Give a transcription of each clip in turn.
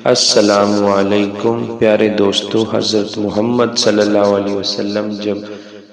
السلام علیکم پیارے دوستو، حضرت محمد صلی اللہ علیہ وسلم جب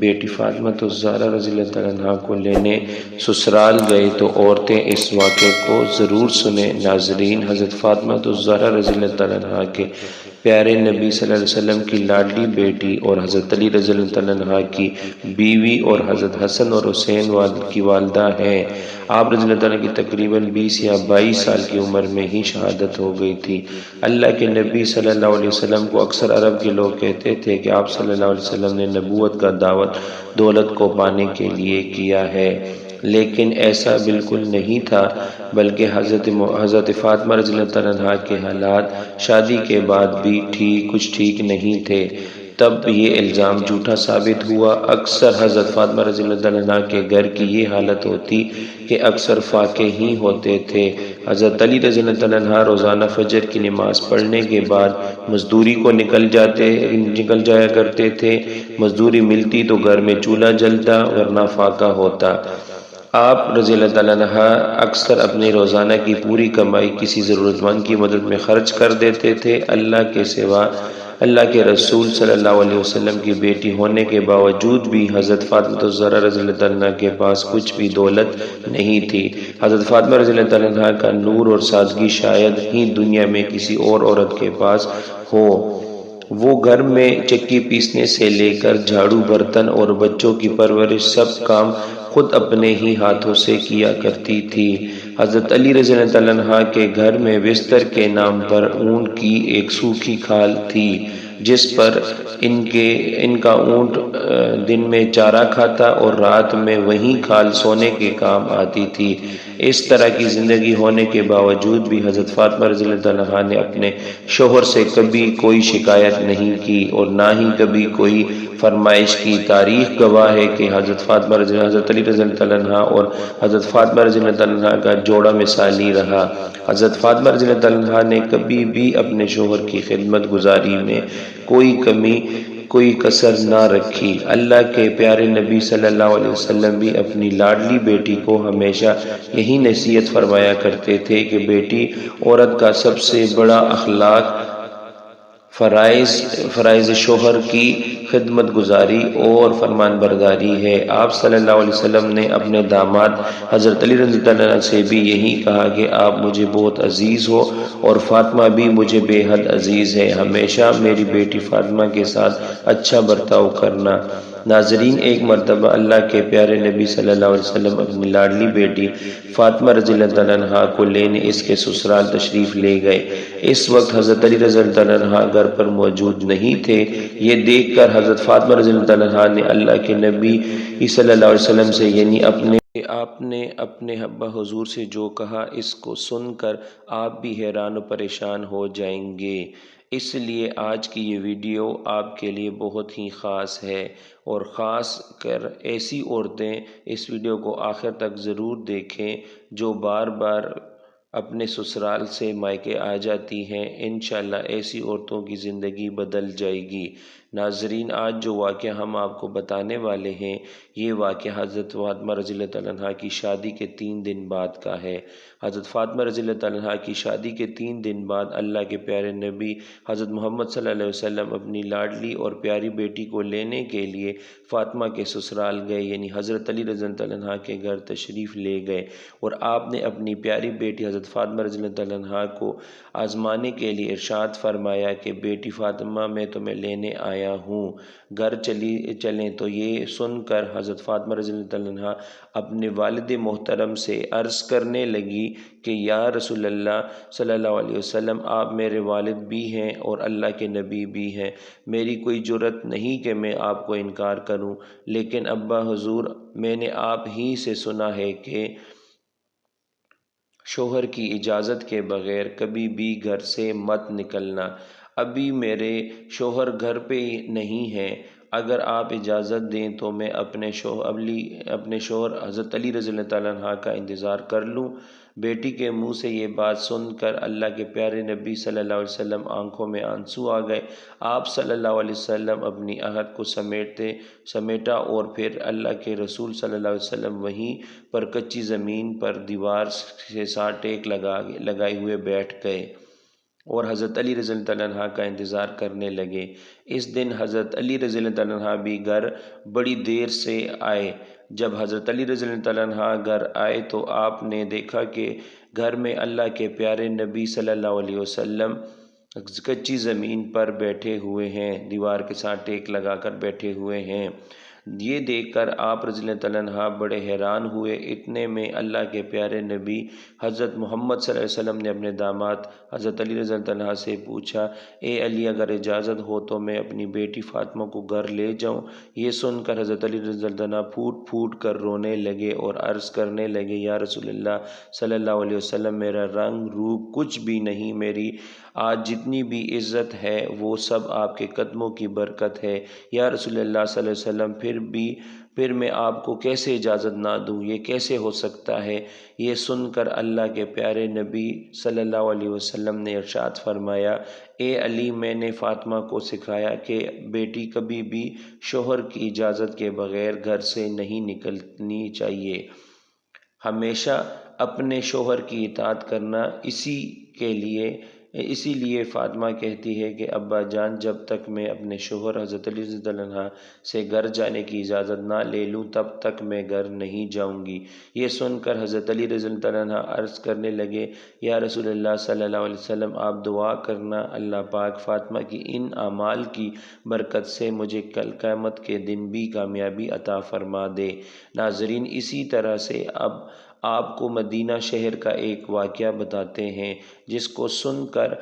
بیٹی فاطمہ الزہرا رضی اللہ تعالیٰ عنہا کو لینے سسرال گئے تو عورتیں اس واقعے کو ضرور سنیں۔ ناظرین، حضرت فاطمہ الزہرا رضی اللہ تعالیٰ عنہا کے پیارے نبی صلی اللہ علیہ وسلم کی لاڈلی بیٹی اور حضرت علی رضی اللہ تعالیٰ عنہ کی بیوی اور حضرت حسن اور حسین کی والدہ ہیں۔ آپ رضی اللہ تعالیٰ کی تقریباً 20 یا 22 سال کی عمر میں ہی شہادت ہو گئی تھی۔ اللہ کے نبی صلی اللہ علیہ وسلم کو اکثر عرب کے لوگ کہتے تھے کہ آپ صلی اللہ علیہ وسلم نے نبوت کا دعوت دولت کو پانے کے لیے کیا ہے، لیکن ایسا بالکل نہیں تھا، بلکہ حضرت فاطمہ رضی اللہ تعالیٰ عنہ کے حالات شادی کے بعد بھی کچھ ٹھیک نہیں تھے۔ تب یہ الزام جھوٹا ثابت ہوا۔ اکثر حضرت فاطمہ رضی اللہ تعالیٰ عنہ کے گھر کی یہ حالت ہوتی کہ اکثر فاقے ہی ہوتے تھے۔ حضرت علی رضی اللہ تعالیٰ عنہ روزانہ فجر کی نماز پڑھنے کے بعد مزدوری کو نکل جایا کرتے تھے۔ مزدوری ملتی تو گھر میں چولہا جلتا، ورنہ فاقہ ہوتا۔ آپ رضی اللہ تعالیٰ عنہ اکثر اپنے روزانہ کی پوری کمائی کسی ضرورت مند کی مدد میں خرچ کر دیتے تھے۔ اللہ کے سوا اللہ کے رسول صلی اللہ علیہ وسلم کی بیٹی ہونے کے باوجود بھی حضرت فاطمہ الزہرا رضی اللہ تعالیٰ عنہ کے پاس کچھ بھی دولت نہیں تھی۔ حضرت فاطمہ رضی اللہ تعالیٰ عنہ کا نور اور سادگی شاید ہی دنیا میں کسی اور عورت کے پاس ہو۔ وہ گھر میں چکی پیسنے سے لے کر جھاڑو، برتن اور بچوں کی پرورش سب کام خود اپنے ہی ہاتھوں سے کیا کرتی تھی۔ حضرت علی رضی اللہ تعالیٰ عنہ کے گھر میں بستر کے نام پر اونٹ کی ایک سوکھی کھال تھی، جس پر ان کا اونٹ دن میں چارہ کھاتا اور رات میں وہی کھال سونے کے کام آتی تھی۔ اس طرح کی زندگی ہونے کے باوجود بھی حضرت فاطمہ رضی اللہ تعالیٰ عنہ نے اپنے شوہر سے کبھی کوئی شکایت نہیں کی اور نہ ہی کبھی کوئی فرمائش کی۔ تاریخ گواہ ہے کہ حضرت علی رضی اللہ تعالیٰ عنہ اور حضرت فاطمہ رضی اللہ تعالیٰ عنہ کا جوڑا مثالی رہا۔ حضرت فاطمہ رضی اللہ تعالیٰ عنہ نے کبھی بھی اپنے شوہر کی خدمت گزاری میں کوئی کمی، کوئی کسر نہ رکھی۔ اللہ کے پیارے نبی صلی اللہ علیہ وسلم بھی اپنی لاڈلی بیٹی کو ہمیشہ یہی نصیحت فرمایا کرتے تھے کہ بیٹی عورت کا سب سے بڑا اخلاق فرائض شوہر کی خدمت گزاری اور فرمان برداری ہے۔ آپ صلی اللہ علیہ وسلم نے اپنے داماد حضرت علی رضی اللہ عنہ سے بھی یہی کہا کہ آپ مجھے بہت عزیز ہو اور فاطمہ بھی مجھے بے حد عزیز ہے، ہمیشہ میری بیٹی فاطمہ کے ساتھ اچھا برتاؤ کرنا۔ ناظرین، ایک مرتبہ اللہ کے پیارے نبی صلی اللہ علیہ وسلم اپنی لاڈلی بیٹی فاطمہ رضی اللہ تعالیٰ عنہ کو لینے اس کے سسرال تشریف لے گئے۔ اس وقت حضرت علی رضی اللہ تعالیٰ عنہ گھر پر موجود نہیں تھے۔ یہ دیکھ کر حضرت فاطمہ رضی اللہ تعالیٰ عنہ نے اللہ کے نبی صلی اللہ علیہ وسلم سے، یعنی آپ نے اپنے ابا حضور سے جو کہا، اس کو سن کر آپ بھی حیران و پریشان ہو جائیں گے، اس لیے آج کی یہ ویڈیو آپ کے لیے بہت ہی خاص ہے، اور خاص کر ایسی عورتیں اس ویڈیو کو آخر تک ضرور دیکھیں جو بار بار اپنے سسرال سے مائکے آ جاتی ہیں۔ انشاءاللہ ایسی عورتوں کی زندگی بدل جائے گی۔ ناظرین، آج جو واقعہ ہم آپ کو بتانے والے ہیں، یہ واقعہ حضرت فاطمہ رضی اللہ تعالیٰ عنہ کی شادی کے 3 دن بعد کا ہے۔ حضرت فاطمہ رضی اللہ تعالیٰ عنہ کی شادی کے 3 دن بعد اللہ کے پیارے نبی حضرت محمد صلی اللہ علیہ وسلم اپنی لاڈلی اور پیاری بیٹی کو لینے کے لیے فاطمہ کے سسرال گئے، یعنی حضرت علی رضی اللہ تعالیٰ عنہ کے گھر تشریف لے گئے، اور آپ نے اپنی پیاری بیٹی حضرت فاطمہ رضی اللہ تعالیٰ عنہ کو آزمانے کے لیے ارشاد فرمایا کہ بیٹی فاطمہ، میں تمہیں لینے آیا ہوں، گھر چلیں۔ تو یہ سن کر حضرت فاطمہ رضی اللہ تعالیٰ عنہ اپنے والد محترم سے عرض کرنے لگی کہ یا رسول اللہ صلی اللہ علیہ وسلم، آپ میرے والد بھی ہیں اور اللہ کے نبی بھی ہیں، میری کوئی جرأت نہیں کہ میں آپ کو انکار کروں، لیکن ابا حضور، میں نے آپ ہی سے سنا ہے کہ شوہر کی اجازت کے بغیر کبھی بھی گھر سے مت نکلنا۔ ابھی میرے شوہر گھر پہ نہیں ہیں، اگر آپ اجازت دیں تو میں اپنے شوہر حضرت علی رضی اللہ تعالیٰ عنہ کا انتظار کر لوں۔ بیٹی کے منہ سے یہ بات سن کر اللہ کے پیارے نبی صلی اللہ علیہ وسلم آنکھوں میں آنسو آ گئے۔ آپ صلی اللہ علیہ وسلم اپنی عہد کو سمیٹا اور پھر اللہ کے رسول صلی اللہ علیہ وسلم وہیں پر کچی زمین پر دیوار سے 60 ٹیک لگائے ہوئے بیٹھ گئے۔ اور حضرت علی رضی اللہ عنہ کا انتظار کرنے لگے۔ اس دن حضرت علی رضی اللہ عنہ بھی گھر بڑی دیر سے آئے۔ جب حضرت علی رضی اللہ عنہ گھر آئے تو آپ نے دیکھا کہ گھر میں اللہ کے پیارے نبی صلی اللہ علیہ وسلم کچی زمین پر بیٹھے ہوئے ہیں، دیوار کے ساتھ ٹیک لگا کر بیٹھے ہوئے ہیں۔ یہ دیکھ کر آپ رضی اللہ عنہ بڑے حیران ہوئے۔ اتنے میں اللہ کے پیارے نبی حضرت محمد صلی اللہ علیہ وسلم نے اپنے داماد حضرت علی رضی اللہ عنہ سے پوچھا، اے علی، اگر اجازت ہو تو میں اپنی بیٹی فاطمہ کو گھر لے جاؤں؟ یہ سن کر حضرت علی رضی اللہ عنہ پھوٹ پھوٹ کر رونے لگے اور عرض کرنے لگے، یا رسول اللہ صلی اللہ علیہ وسلم، میرا رنگ روپ کچھ بھی نہیں، میری آج جتنی بھی عزت ہے وہ سب آپ کے قدموں کی برکت ہے۔ یا رسول اللہ صلی اللہ علیہ وسلم، پھر میں آپ کو کیسے اجازت نہ دوں؟ یہ کیسے ہو سکتا ہے؟ یہ سن کر اللہ کے پیارے نبی صلی اللہ علیہ وسلم نے ارشاد فرمایا، اے علی، میں نے فاطمہ کو سکھایا کہ بیٹی کبھی بھی شوہر کی اجازت کے بغیر گھر سے نہیں نکلنی چاہیے، ہمیشہ اپنے شوہر کی اطاعت کرنا۔ اسی لیے فاطمہ کہتی ہے کہ ابا جان، جب تک میں اپنے شوہر حضرت علی رضی اللہ عنہ سے گھر جانے کی اجازت نہ لے لوں تب تک میں گھر نہیں جاؤں گی۔ یہ سن کر حضرت علی رضی اللہ عنہ عرض کرنے لگے، یا رسول اللہ صلی اللہ علیہ وسلم، آپ دعا کرنا اللہ پاک فاطمہ کی ان اعمال کی برکت سے مجھے کل قیامت کے دن بھی کامیابی عطا فرما دے۔ ناظرین، اسی طرح سے اب آپ کو مدینہ شہر کا ایک واقعہ بتاتے ہیں جس کو سن کر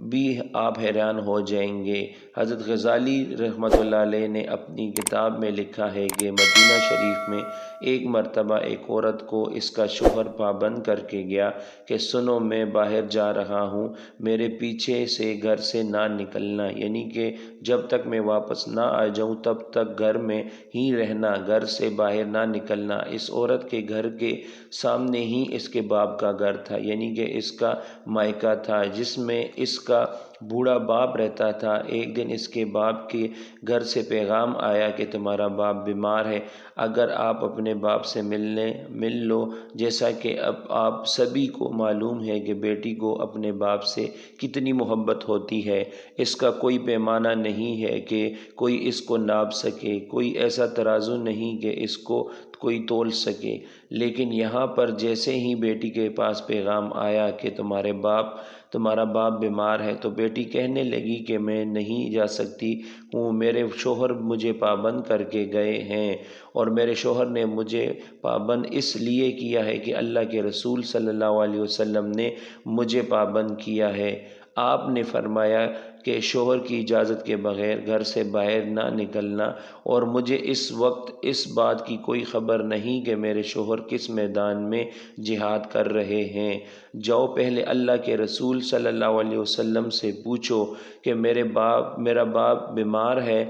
بھی آپ حیران ہو جائیں گے۔ حضرت غزالی رحمۃ اللہ علیہ نے اپنی کتاب میں لکھا ہے کہ مدینہ شریف میں ایک مرتبہ ایک عورت کو اس کا شوہر پابند کر کے گیا کہ سنو، میں باہر جا رہا ہوں، میرے پیچھے سے گھر سے نہ نکلنا، یعنی کہ جب تک میں واپس نہ آ جاؤں تب تک گھر میں ہی رہنا، گھر سے باہر نہ نکلنا۔ اس عورت کے گھر کے سامنے ہی اس کے باپ کا گھر تھا، یعنی کہ اس کا مائکہ تھا، جس میں اس کا بوڑھا باپ رہتا تھا۔ ایک دن اس کے باپ کے گھر سے پیغام آیا کہ تمہارا باپ بیمار ہے، اگر آپ اپنے باپ سے مل لو۔ جیسا کہ اب آپ سبھی کو معلوم ہے کہ بیٹی کو اپنے باپ سے کتنی محبت ہوتی ہے، اس کا کوئی پیمانہ نہیں ہے کہ کوئی اس کو ناپ سکے، کوئی ایسا ترازو نہیں کہ اس کو کوئی تول سکے۔ لیکن یہاں پر جیسے ہی بیٹی کے پاس پیغام آیا کہ تمہارا باپ بیمار ہے، تو بیٹی کہنے لگی کہ میں نہیں جا سکتی ہوں، میرے شوہر مجھے پابند کر کے گئے ہیں، اور میرے شوہر نے مجھے پابند اس لیے کیا ہے کہ اللہ کے رسول صلی اللہ علیہ وسلم نے مجھے پابند کیا ہے۔ آپ نے فرمایا کہ شوہر کی اجازت کے بغیر گھر سے باہر نہ نکلنا، اور مجھے اس وقت اس بات کی کوئی خبر نہیں کہ میرے شوہر کس میدان میں جہاد کر رہے ہیں۔ جاؤ پہلے اللہ کے رسول صلی اللہ علیہ وسلم سے پوچھو کہ میرا باپ بیمار ہے،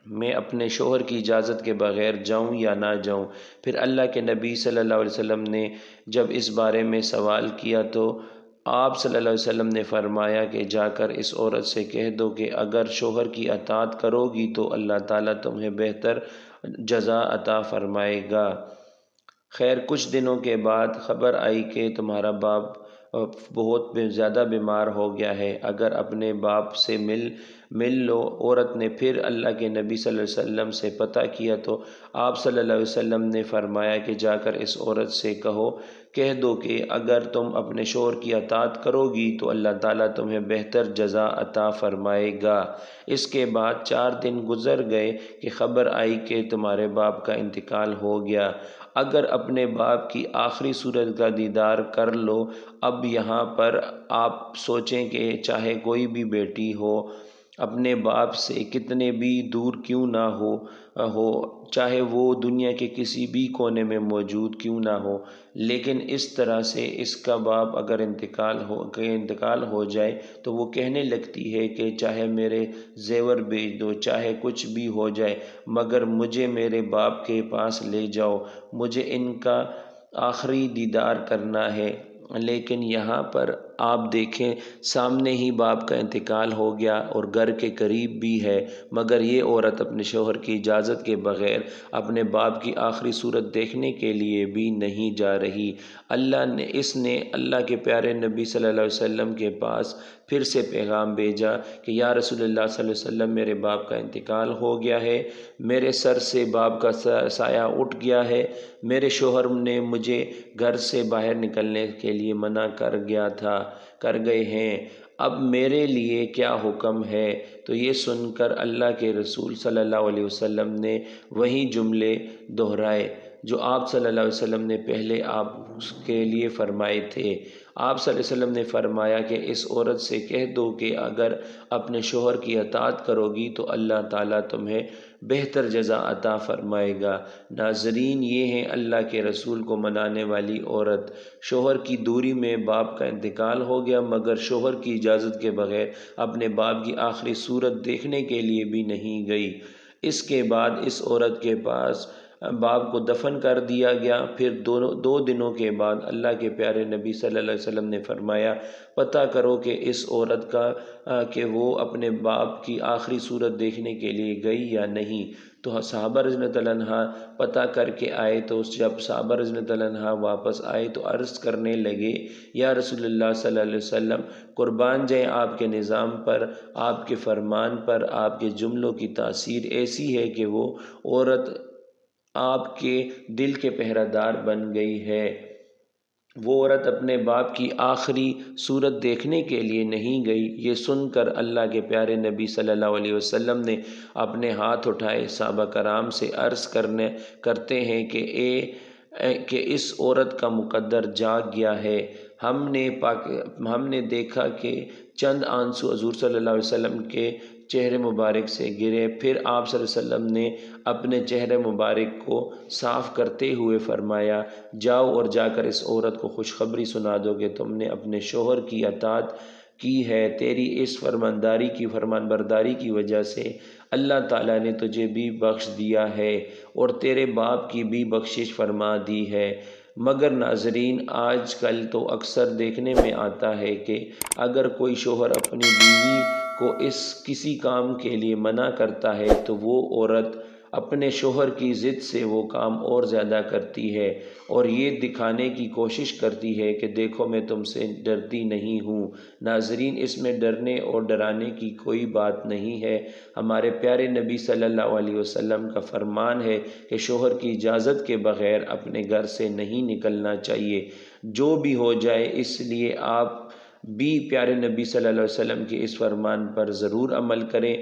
میں اپنے شوہر کی اجازت کے بغیر جاؤں یا نہ جاؤں۔ پھر اللہ کے نبی صلی اللہ علیہ وسلم نے جب اس بارے میں سوال کیا تو آپ صلی اللہ علیہ وسلم نے فرمایا کہ جا کر اس عورت سے کہہ دو کہ اگر شوہر کی اطاعت کرو گی تو اللہ تعالیٰ تمہیں بہتر جزا عطا فرمائے گا۔ خیر، کچھ دنوں کے بعد خبر آئی کہ تمہارا باپ بہت زیادہ بیمار ہو گیا ہے، اگر اپنے باپ سے مل لو۔ عورت نے پھر اللہ کے نبی صلی اللہ علیہ وسلم سے پتہ کیا تو آپ صلی اللہ علیہ وسلم نے فرمایا کہ جا کر اس عورت سے کہہ دو کہ اگر تم اپنے شوہر کی اطاعت کرو گی تو اللہ تعالیٰ تمہیں بہتر جزا عطا فرمائے گا۔ اس کے بعد 4 دن گزر گئے کہ خبر آئی کہ تمہارے باپ کا انتقال ہو گیا، اگر اپنے باپ کی آخری صورت کا دیدار کر لو۔ اب یہاں پر آپ سوچیں کہ چاہے کوئی بھی بیٹی ہو، اپنے باپ سے کتنے بھی دور کیوں نہ ہو، چاہے وہ دنیا کے کسی بھی کونے میں موجود کیوں نہ ہو، لیکن اس طرح سے اس کا باپ اگر انتقال ہو جائے تو وہ کہنے لگتی ہے کہ چاہے میرے زیور بیچ دو، چاہے کچھ بھی ہو جائے، مگر مجھے میرے باپ کے پاس لے جاؤ، مجھے ان کا آخری دیدار کرنا ہے۔ لیکن یہاں پر آپ دیکھیں سامنے ہی باپ کا انتقال ہو گیا اور گھر کے قریب بھی ہے، مگر یہ عورت اپنے شوہر کی اجازت کے بغیر اپنے باپ کی آخری صورت دیکھنے کے لیے بھی نہیں جا رہی۔ اس نے اللہ کے پیارے نبی صلی اللہ علیہ وسلم کے پاس پھر سے پیغام بھیجا کہ یا رسول اللہ صلی اللہ علیہ وسلم، میرے باپ کا انتقال ہو گیا ہے، میرے سر سے باپ کا سایہ اٹھ گیا ہے، میرے شوہر نے مجھے گھر سے باہر نکلنے کے لیے منع کر گئے ہیں، اب میرے لیے کیا حکم ہے؟ تو یہ سن کر اللہ کے رسول صلی اللہ علیہ وسلم نے وہی جملے دہرائے جو آپ صلی اللہ علیہ وسلم نے پہلے آپ کے لیے فرمائے تھے۔ آپ صلی اللہ علیہ وسلم نے فرمایا کہ اس عورت سے کہہ دو کہ اگر اپنے شوہر کی اطاعت کرو گی تو اللہ تعالیٰ تمہیں بہتر جزا عطا فرمائے گا۔ ناظرین، یہ ہیں اللہ کے رسول کو منانے والی عورت۔ شوہر کی دوری میں باپ کا انتقال ہو گیا، مگر شوہر کی اجازت کے بغیر اپنے باپ کی آخری صورت دیکھنے کے لیے بھی نہیں گئی۔ اس کے بعد اس عورت کے پاس باپ کو دفن کر دیا گیا۔ پھر دو دنوں کے بعد اللہ کے پیارے نبی صلی اللہ علیہ وسلم نے فرمایا، پتہ کرو کہ اس عورت کا کہ وہ اپنے باپ کی آخری صورت دیکھنے کے لیے گئی یا نہیں۔ تو صحابہ رضی اللہ عنہ پتہ کر کے آئے، تو جب صحابہ رضی اللہ عنہ واپس آئے تو عرض کرنے لگے، یا رسول اللہ صلی اللہ علیہ وسلم، قربان جائیں آپ کے نظام پر، آپ کے فرمان پر، آپ کے جملوں کی تاثیر ایسی ہے کہ وہ عورت آپ کے دل کے پہرہ دار بن گئی ہے۔ وہ عورت اپنے باپ کی آخری صورت دیکھنے کے لیے نہیں گئی۔ یہ سن کر اللہ کے پیارے نبی صلی اللہ علیہ وسلم نے اپنے ہاتھ اٹھائے، صحابہ کرام سے عرض کرتے ہیں کہ اس عورت کا مقدر جاگ گیا ہے۔ ہم نے دیکھا کہ چند آنسو حضور صلی اللہ علیہ وسلم کے چہرے مبارک سے گرے، پھر آپ صلی اللہ علیہ وسلم نے اپنے چہرے مبارک کو صاف کرتے ہوئے فرمایا، جاؤ اور جا کر اس عورت کو خوشخبری سنا دو کہ تم نے اپنے شوہر کی اطاعت کی ہے، تیری اس فرمان برداری کی وجہ سے اللہ تعالیٰ نے تجھے بھی بخش دیا ہے اور تیرے باپ کی بھی بخشش فرما دی ہے۔ مگر ناظرین، آج کل تو اکثر دیکھنے میں آتا ہے کہ اگر کوئی شوہر اپنی بیوی کو کسی کام کے لیے منع کرتا ہے تو وہ عورت اپنے شوہر کی ضد سے وہ کام اور زیادہ کرتی ہے اور یہ دکھانے کی کوشش کرتی ہے کہ دیکھو میں تم سے ڈرتی نہیں ہوں۔ ناظرین، اس میں ڈرنے اور ڈرانے کی کوئی بات نہیں ہے۔ ہمارے پیارے نبی صلی اللہ علیہ وسلم کا فرمان ہے کہ شوہر کی اجازت کے بغیر اپنے گھر سے نہیں نکلنا چاہیے، جو بھی ہو جائے۔ اس لیے آپ بھی پیارے نبی صلی اللہ علیہ وسلم کے اس فرمان پر ضرور عمل کریں۔